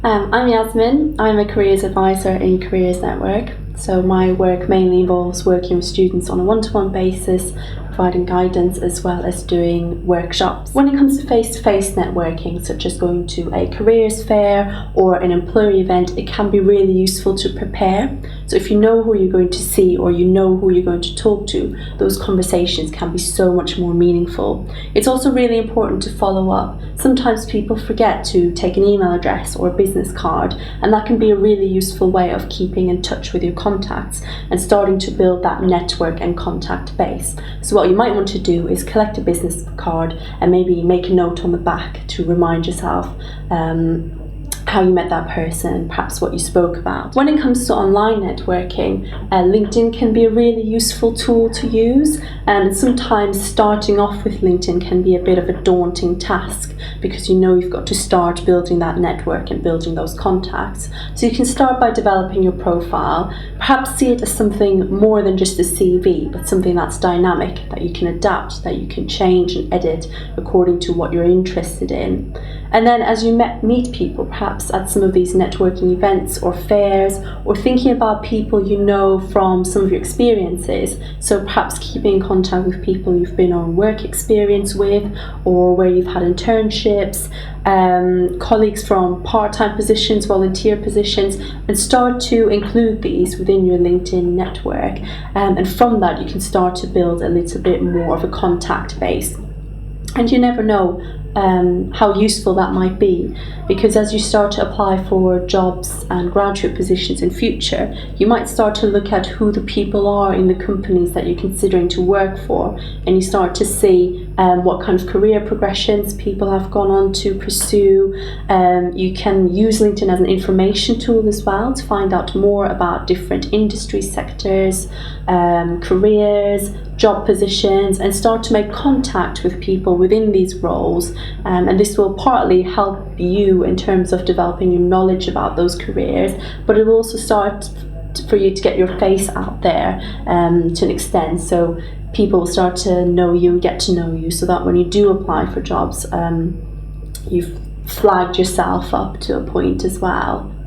I'm Yasmin. I'm a careers advisor in Careers Network. So my work mainly involves working with students on a one-to-one basis, providing guidance as well as doing workshops. When it comes to face-to-face networking, such as going to a careers fair or an employer event, it can be really useful to prepare. So if you know who you're going to see or you know who you're going to talk to, those conversations can be so much more meaningful. It's also really important to follow up. Sometimes people forget to take an email address or a business card, and that can be a really useful way of keeping in touch with your contacts and starting to build that network and contact base. So what you might want to do is collect a business card and maybe make a note on the back to remind yourself how you met that person, perhaps what you spoke about. When it comes to online networking, LinkedIn can be a really useful tool to use, and sometimes starting off with LinkedIn can be a bit of a daunting task because you know you've got to start building that network and building those contacts. So you can start by developing your profile, perhaps see it as something more than just a CV, but something that's dynamic, that you can adapt, that you can change and edit according to what you're interested in. And then as you meet people, perhaps at some of these networking events or fairs, or thinking about people you know from some of your experiences, so perhaps keeping in contact with people you've been on work experience with, or where you've had internships, colleagues from part-time positions, volunteer positions, and start to include these within your LinkedIn network. And from that, you can start to build a little bit more of a contact base. And you never know how useful that might be, because as you start to apply for jobs and graduate positions in future, you might start to look at who the people are in the companies that you're considering to work for, and you start to see what kind of career progressions people have gone on to pursue. You can use LinkedIn as an information tool as well to find out more about different industry sectors, careers, job positions, and start to make contact with people within these roles. And this will partly help you in terms of developing your knowledge about those careers, but it will also start for you to get your face out there to an extent. So people will start to know you and get to know you, so that when you do apply for jobs, you've flagged yourself up to a point as well.